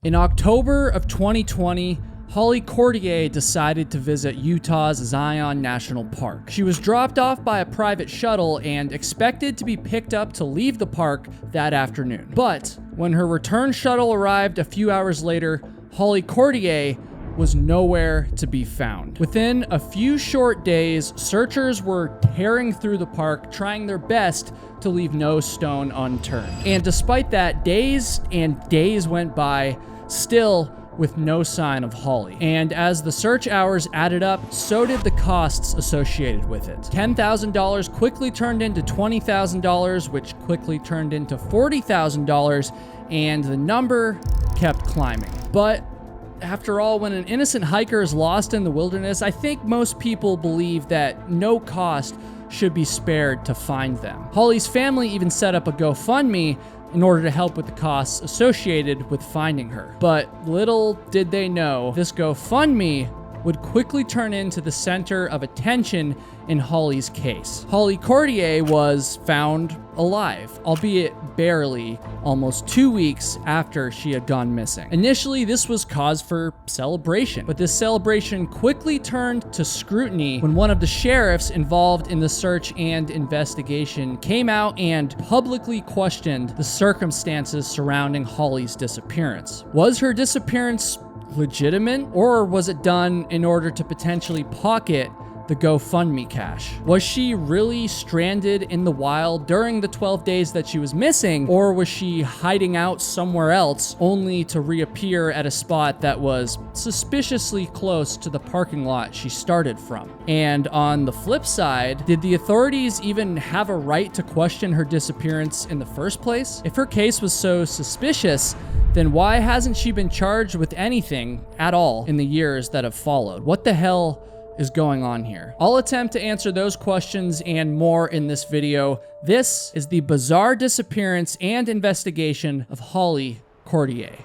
In October of 2020, Holly Courtier decided to visit Utah's Zion National Park. She was dropped off by a private shuttle and expected to be picked up to leave the park that afternoon. But when her return shuttle arrived a few hours later, Holly Courtier was nowhere to be found. Within a few short days, searchers were tearing through the park, trying their best to leave no stone unturned. And despite that, days and days went by, still with no sign of Holly. And as the search hours added up, so did the costs associated with it. $10,000 quickly turned into $20,000, which quickly turned into $40,000, and the number kept climbing. But after all, when an innocent hiker is lost in the wilderness, I think most people believe that no cost should be spared to find them. Holly's family even set up a GoFundMe in order to help with the costs associated with finding her. But little did they know, this GoFundMe would quickly turn into the center of attention in Holly's case. Holly Courtier was found alive, albeit barely, almost 2 weeks after she had gone missing. Initially, this was cause for celebration, but this celebration quickly turned to scrutiny when one of the sheriffs involved in the search and investigation came out and publicly questioned the circumstances surrounding Holly's disappearance. Was her disappearance legitimate, or was it done in order to potentially pocket the GoFundMe cash? Was she really stranded in the wild during the 12 days that she was missing, or was she hiding out somewhere else only to reappear at a spot that was suspiciously close to the parking lot she started from? And on the flip side, did the authorities even have a right to question her disappearance in the first place? If her case was so suspicious, then why hasn't she been charged with anything at all in the years that have followed? What the hell is going on here? I'll attempt to answer those questions and more in this video. This is the bizarre disappearance and investigation of Holly Courtier.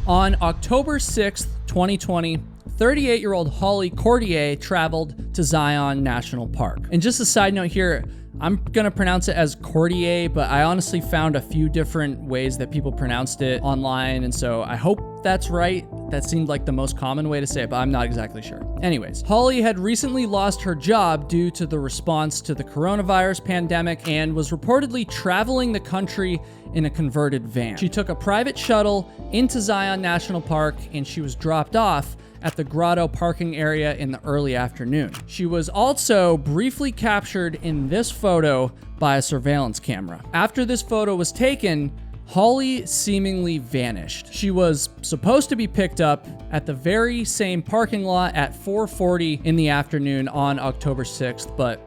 On October 6th, 2020, 38-year-old Holly Courtier traveled to Zion National Park. And just a side note here, I'm gonna pronounce it as Courtier, but I honestly found a few different ways that people pronounced it online, and so I hope that's right. That seemed like the most common way to say it, but I'm not exactly sure. Anyways, Holly had recently lost her job due to the response to the coronavirus pandemic and was reportedly traveling the country in a converted van. She took a private shuttle into Zion National Park, and she was dropped off at the grotto parking area in the early afternoon. She was also briefly captured in this photo by a surveillance camera. After this photo was taken, Holly seemingly vanished. She was supposed to be picked up at the very same parking lot at 4:40 in the afternoon on October 6th, but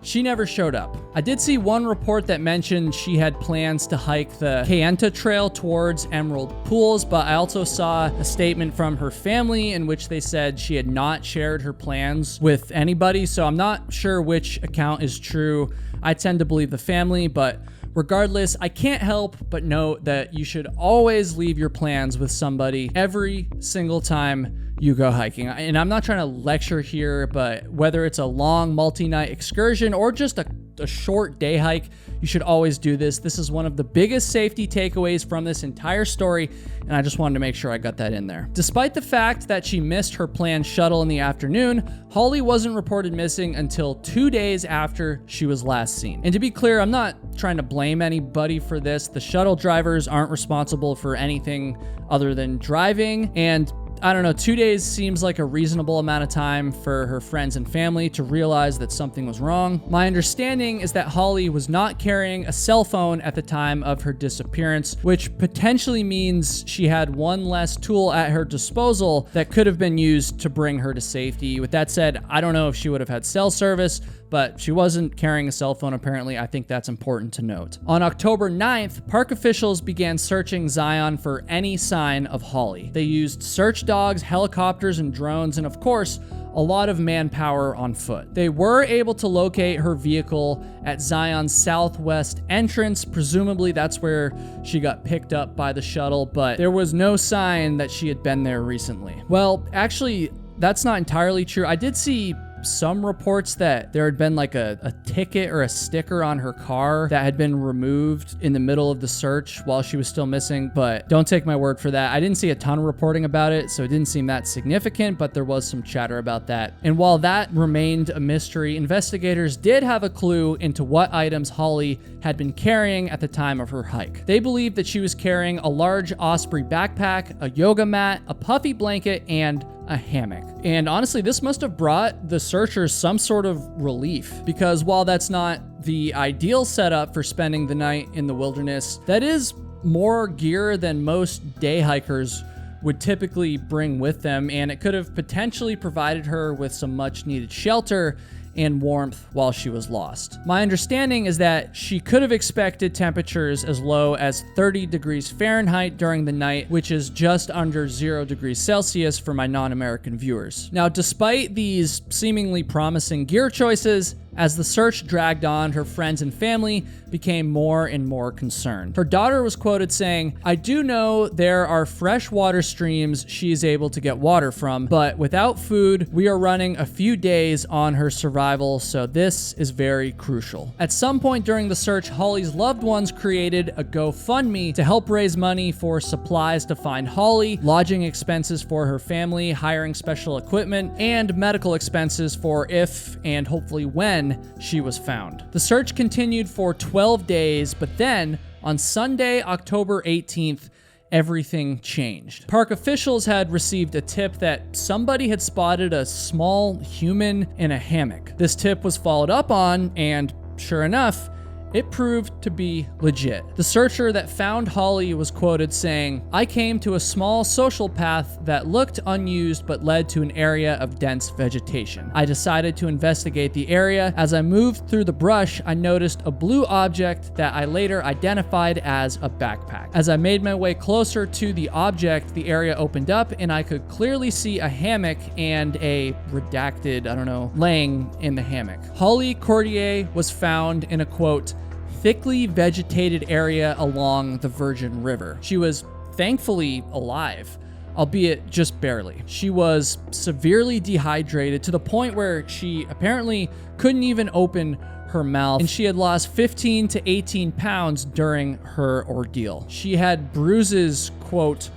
she never showed up. I did see one report that mentioned she had plans to hike the Kayenta Trail towards Emerald Pools, but I also saw a statement from her family in which they said she had not shared her plans with anybody, so I'm not sure which account is true. I tend to believe the family, but regardless, I can't help but note that you should always leave your plans with somebody every single time you go hiking. And I'm not trying to lecture here, but whether it's a long multi-night excursion or just a short day hike, you should always do this. This is one of the biggest safety takeaways from this entire story, and I just wanted to make sure I got that in there. Despite the fact that she missed her planned shuttle in the afternoon, Holly wasn't reported missing until 2 days after she was last seen. And to be clear, I'm not trying to blame anybody for this. The shuttle drivers aren't responsible for anything other than driving, and I don't know, 2 days seems like a reasonable amount of time for her friends and family to realize that something was wrong. My understanding is that Holly was not carrying a cell phone at the time of her disappearance, which potentially means she had one less tool at her disposal that could have been used to bring her to safety. With that said, I don't know if she would have had cell service, but she wasn't carrying a cell phone apparently. I think that's important to note. On October 9th, park officials began searching Zion for any sign of Holly. They used search dogs, helicopters, and drones, and of course, a lot of manpower on foot. They were able to locate her vehicle at Zion's southwest entrance. Presumably that's where she got picked up by the shuttle, but there was no sign that she had been there recently. Well, actually, that's not entirely true. I did see some reports that there had been like a ticket or a sticker on her car that had been removed in the middle of the search while she was still missing, but don't take my word for that. I didn't see a ton of reporting about it, so it didn't seem that significant, but there was some chatter about that. And while that remained a mystery, investigators did have a clue into what items Holly had been carrying at the time of her hike. They believed that she was carrying a large Osprey backpack, a yoga mat, a puffy blanket, and a hammock. And honestly, this must have brought the searchers some sort of relief, because while that's not the ideal setup for spending the night in the wilderness, that is more gear than most day hikers would typically bring with them, and it could have potentially provided her with some much needed shelter and warmth while she was lost. My understanding is that she could have expected temperatures as low as 30 degrees Fahrenheit during the night, which is just under 0 degrees Celsius for my non-American viewers. Now, despite these seemingly promising gear choices, as the search dragged on, her friends and family became more and more concerned. Her daughter was quoted saying, "I do know there are fresh water streams she is able to get water from, but without food, we are running a few days on her survival, so this is very crucial." At some point during the search, Holly's loved ones created a GoFundMe to help raise money for supplies to find Holly, lodging expenses for her family, hiring special equipment, and medical expenses for if and hopefully when she was found. The search continued for 12 days, but then on Sunday, October 18th, everything changed. Park officials had received a tip that somebody had spotted a small human in a hammock. This tip was followed up on, and sure enough, it proved to be legit. The searcher that found Holly was quoted saying, "I came to a small social path that looked unused but led to an area of dense vegetation. I decided to investigate the area. As I moved through the brush, I noticed a blue object that I later identified as a backpack. As I made my way closer to the object, the area opened up and I could clearly see a hammock and a redacted, laying in the hammock. Holly Courtier was found in a, quote, thickly vegetated area along the Virgin River. She was thankfully alive, albeit just barely. She was severely dehydrated to the point where she apparently couldn't even open her mouth, and she had lost 15 to 18 pounds during her ordeal. She had bruises, quote,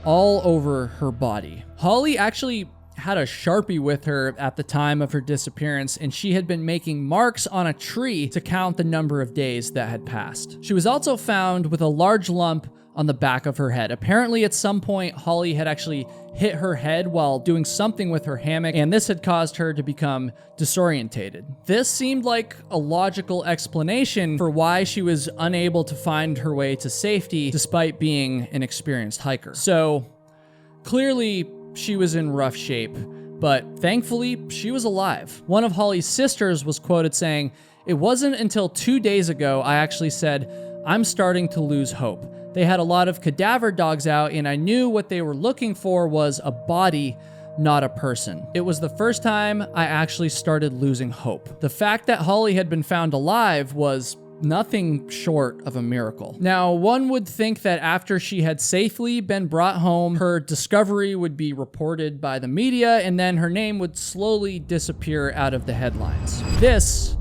all over her body. Holly actually had a Sharpie with her at the time of her disappearance, and she had been making marks on a tree to count the number of days that had passed. She was also found with a large lump on the back of her head. Apparently, at some point, Holly had actually hit her head while doing something with her hammock, and this had caused her to become disorientated. This seemed like a logical explanation for why she was unable to find her way to safety despite being an experienced hiker. So, clearly, she was in rough shape, but thankfully, she was alive. One of Holly's sisters was quoted saying, "It wasn't until 2 days ago I actually said, I'm starting to lose hope. They had a lot of cadaver dogs out and I knew what they were looking for was a body, not a person. It was the first time I actually started losing hope." The fact that Holly had been found alive was nothing short of a miracle. Now, one would think that after she had safely been brought home, her discovery would be reported by the media, and then her name would slowly disappear out of the headlines. This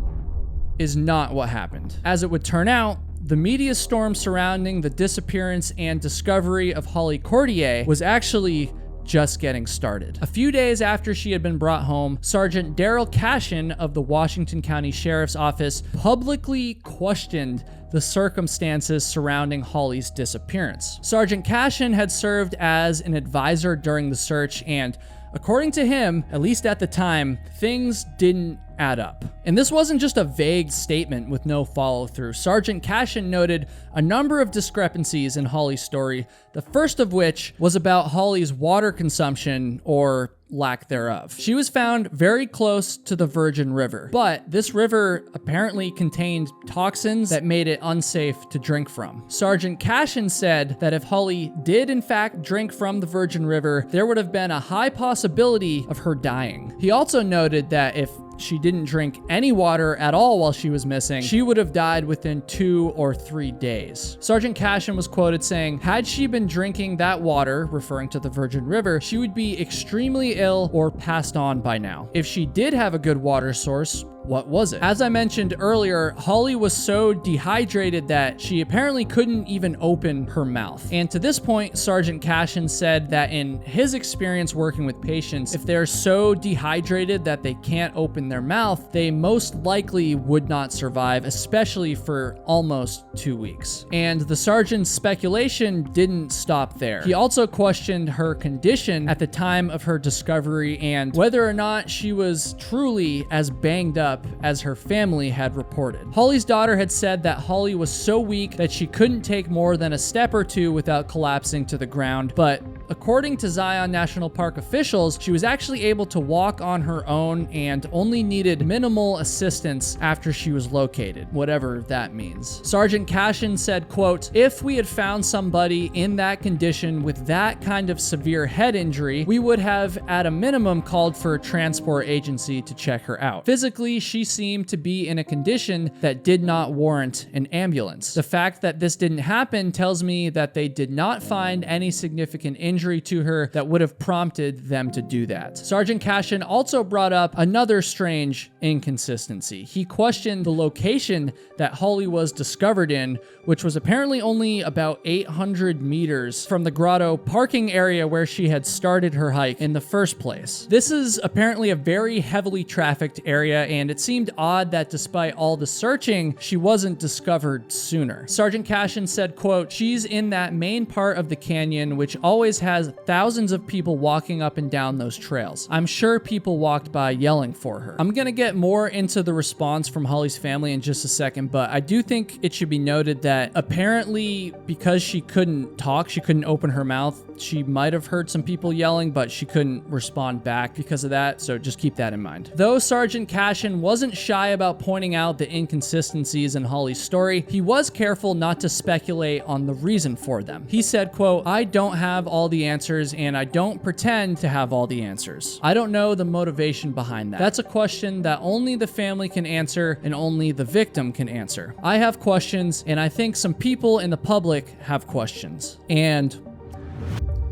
is not what happened. As it would turn out, the media storm surrounding the disappearance and discovery of Holly Courtier was actually just getting started. A few days after she had been brought home, Sergeant Daryl Cashin of the Washington County Sheriff's Office publicly questioned the circumstances surrounding Holly's disappearance. Sergeant Cashin had served as an advisor during the search, and according to him, at least at the time, things didn't add up. And this wasn't just a vague statement with no follow-through. Sergeant Cashin noted a number of discrepancies in Holly's story, the first of which was about Holly's water consumption, or lack thereof. She was found very close to the Virgin River, but this river apparently contained toxins that made it unsafe to drink from. Sergeant Cashin said that if Holly did in fact drink from the Virgin River, there would have been a high possibility of her dying. He also noted that if she didn't drink any water at all while she was missing, she would have died within 2 or 3 days. Sergeant Cashin was quoted saying, "Had she been drinking that water," referring to the Virgin River, "she would be extremely ill or passed on by now. If she did have a good water source, what was it?" As I mentioned earlier, Holly was so dehydrated that she apparently couldn't even open her mouth. And to this point, Sergeant Cashin said that in his experience working with patients, if they're so dehydrated that they can't open their mouth, they most likely would not survive, especially for almost 2 weeks. And the sergeant's speculation didn't stop there. He also questioned her condition at the time of her discovery and whether or not she was truly as banged up as her family had reported. Holly's daughter had said that Holly was so weak that she couldn't take more than a step or two without collapsing to the ground, but according to Zion National Park officials, she was actually able to walk on her own and only needed minimal assistance after she was located, whatever that means. Sergeant Cashin said, quote, "If we had found somebody in that condition with that kind of severe head injury, we would have at a minimum called for a transport agency to check her out. Physically, she seemed to be in a condition that did not warrant an ambulance. The fact that this didn't happen tells me that they did not find any significant injury to her that would have prompted them to do that." Sergeant Cashin also brought up another strange inconsistency. He questioned the location that Holly was discovered in, which was apparently only about 800 meters from the grotto parking area where she had started her hike in the first place. This is apparently a very heavily trafficked area, and it seemed odd that despite all the searching, she wasn't discovered sooner. Sergeant Cashin said, quote, "She's in that main part of the canyon, which always has thousands of people walking up and down those trails. I'm sure people walked by yelling for her." I'm gonna get more into the response from Holly's family in just a second, but I do think it should be noted that apparently because she couldn't talk, she couldn't open her mouth, she might have heard some people yelling, but she couldn't respond back because of that, so just keep that in mind. Though Sergeant Cashin wasn't shy about pointing out the inconsistencies in Holly's story, he was careful not to speculate on the reason for them. He said, quote, "I don't have all the answers, and I don't pretend to have all the answers. I don't know the motivation behind that. That's a question that only the family can answer and only the victim can answer. I have questions, and I think some people in the public have questions." And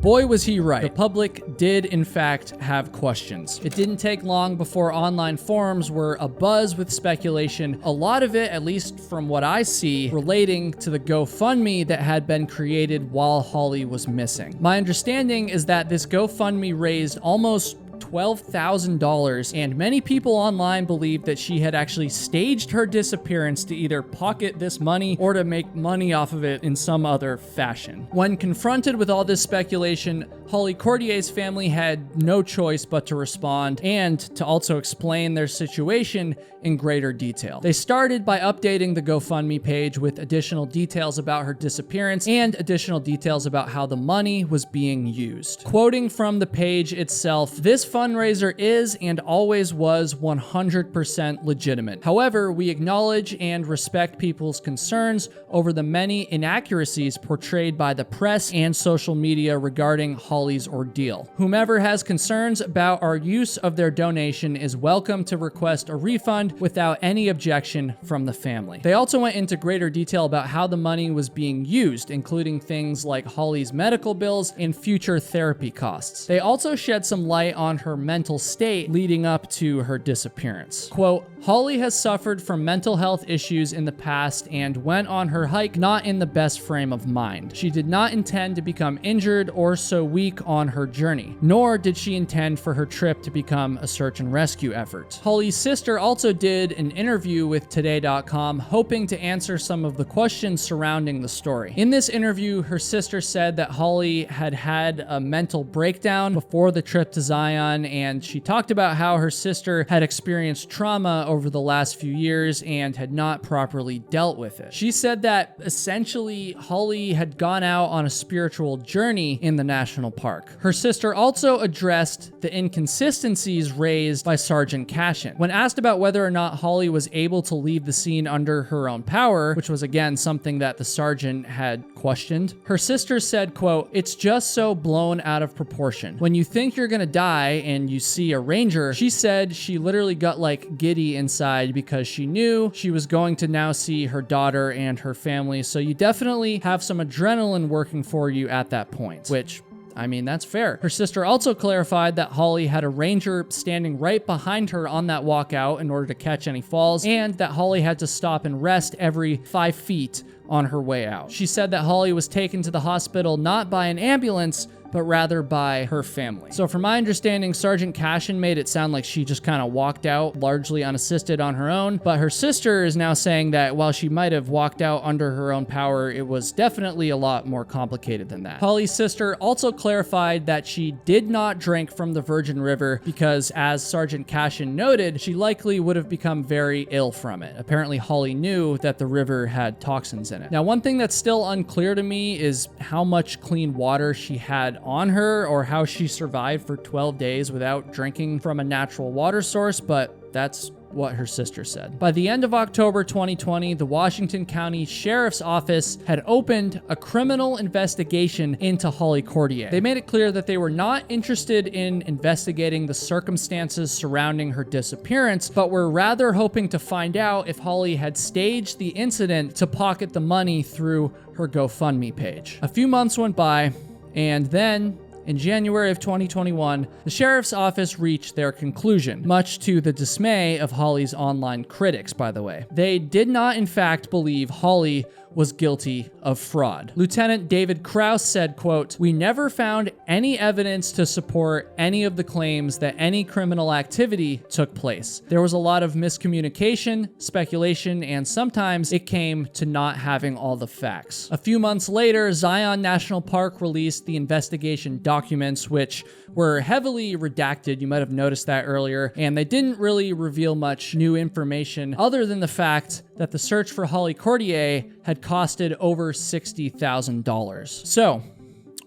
boy, was he right. The public did, in fact, have questions. It didn't take long before online forums were abuzz with speculation, a lot of it, at least from what I see, relating to the GoFundMe that had been created while Holly was missing. My understanding is that this GoFundMe raised almost $12,000, and many people online believed that she had actually staged her disappearance to either pocket this money or to make money off of it in some other fashion. When confronted with all this speculation, Holly Courtier's family had no choice but to respond and to also explain their situation in greater detail. They started by updating the GoFundMe page with additional details about her disappearance and additional details about how the money was being used. Quoting from the page itself, "This fundraiser is and always was 100% legitimate. However, we acknowledge and respect people's concerns over the many inaccuracies portrayed by the press and social media regarding Holly's ordeal. Whomever has concerns about our use of their donation is welcome to request a refund without any objection from the family." They also went into greater detail about how the money was being used, including things like Holly's medical bills and future therapy costs. They also shed some light on her mental state leading up to her disappearance. Quote, "Holly has suffered from mental health issues in the past and went on her hike not in the best frame of mind. She did not intend to become injured or so weak on her journey, nor did she intend for her trip to become a search and rescue effort." Holly's sister also did an interview with Today.com, hoping to answer some of the questions surrounding the story. In this interview, her sister said that Holly had had a mental breakdown before the trip to Zion, and she talked about how her sister had experienced trauma over the last few years and had not properly dealt with it. She said that essentially Holly had gone out on a spiritual journey in the national park. Her sister also addressed the inconsistencies raised by Sergeant Cashin. When asked about whether or not Holly was able to leave the scene under her own power, which was again something that the sergeant had questioned, her sister said, quote, "It's just so blown out of proportion. When you think you're gonna die and you see a ranger," she said she literally got like giddy inside because she knew she was going to now see her daughter and her family. So you definitely have some adrenaline working for you at that point, which, I mean, that's fair. Her sister also clarified that Holly had a ranger standing right behind her on that walkout in order to catch any falls, and that Holly had to stop and rest every 5 feet on her way out. She said that Holly was taken to the hospital not by an ambulance, but rather by her family. So from my understanding, Sergeant Cashin made it sound like she just kind of walked out largely unassisted on her own, but her sister is now saying that while she might have walked out under her own power, it was definitely a lot more complicated than that. Holly's sister also clarified that she did not drink from the Virgin River because, as Sergeant Cashin noted, she likely would have become very ill from it. Apparently, Holly knew that the river had toxins in it. Now, one thing that's still unclear to me is how much clean water she had on her, or how she survived for 12 days without drinking from a natural water source, but that's what her sister said. By the end of October 2020, the Washington County Sheriff's Office had opened a criminal investigation into Holly Courtier. They made it clear that they were not interested in investigating the circumstances surrounding her disappearance, but were rather hoping to find out if Holly had staged the incident to pocket the money through her GoFundMe page. A few months went by, and then, in January of 2021, the sheriff's office reached their conclusion, much to the dismay of Holly's online critics, by the way. They did not, in fact, believe Holly was guilty of fraud. Lieutenant David Krause said, quote, "We never found any evidence to support any of the claims that any criminal activity took place. There was a lot of miscommunication, speculation, and sometimes it came to not having all the facts." A few months later, Zion National Park released the investigation documents, which were heavily redacted. You might have noticed that earlier, and they didn't really reveal much new information other than the fact that the search for Holly Courtier had costed over $60,000. So,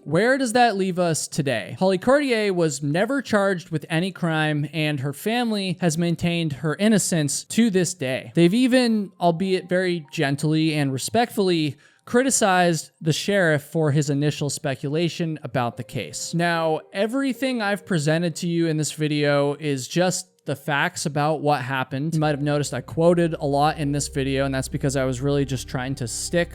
where does that leave us today? Holly Courtier was never charged with any crime, and her family has maintained her innocence to this day. They've even, albeit very gently and respectfully, criticized the sheriff for his initial speculation about the case. Now, everything I've presented to you in this video is just the facts about what happened. You might have noticed I quoted a lot in this video, and that's because I was really just trying to stick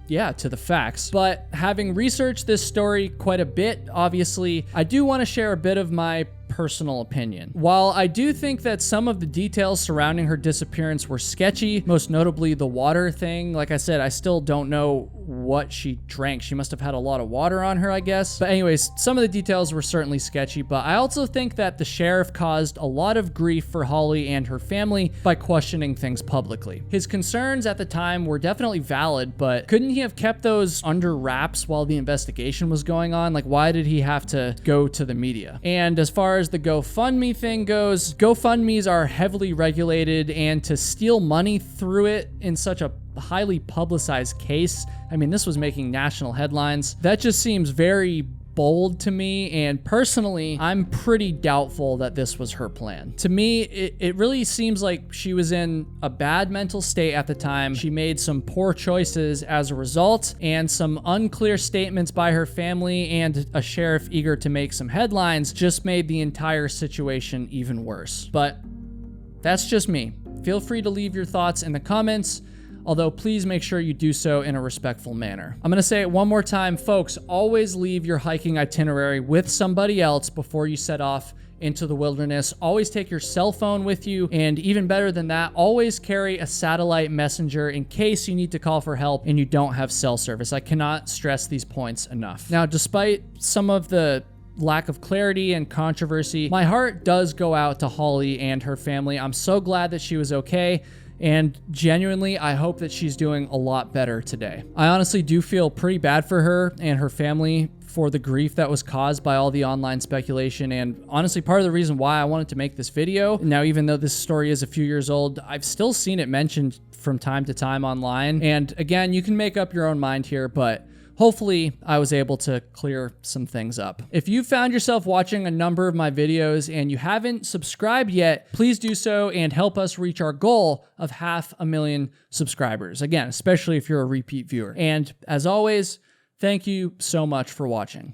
to the facts. But having researched this story quite a bit, obviously, I do want to share a bit of my personal opinion. While I do think that some of the details surrounding her disappearance were sketchy, most notably the water thing, like I said, I still don't know what she drank. She must have had a lot of water on her, I guess. But anyways, some of the details were certainly sketchy, but I also think that the sheriff caused a lot of grief for Holly and her family by questioning things publicly. His concerns at the time were definitely valid, but couldn't he have kept those under wraps while the investigation was going on? Like, why did he have to go to the media? And as far as the GoFundMe thing goes, GoFundMes are heavily regulated, and to steal money through it in such a highly publicized case, I mean, this was making national headlines. That just seems very bold to me, and personally, I'm pretty doubtful that this was her plan. To me, it really seems like she was in a bad mental state at the time. She made some poor choices as a result, and some unclear statements by her family and a sheriff eager to make some headlines just made the entire situation even worse. But that's just me. Feel free to leave your thoughts in the comments, although please make sure you do so in a respectful manner. I'm gonna say it one more time, folks, always leave your hiking itinerary with somebody else before you set off into the wilderness. Always take your cell phone with you, and even better than that, always carry a satellite messenger in case you need to call for help and you don't have cell service. I cannot stress these points enough. Now, despite some of the lack of clarity and controversy, my heart does go out to Holly and her family. I'm so glad that she was okay, and genuinely, I hope that she's doing a lot better today. I honestly do feel pretty bad for her and her family for the grief that was caused by all the online speculation, and honestly part of the reason why I wanted to make this video. Now, even though this story is a few years old, I've still seen it mentioned from time to time online. And again, you can make up your own mind here, but hopefully I was able to clear some things up. If you found yourself watching a number of my videos and you haven't subscribed yet, please do so and help us reach our goal of 500,000 subscribers. Again, especially if you're a repeat viewer. And as always, thank you so much for watching.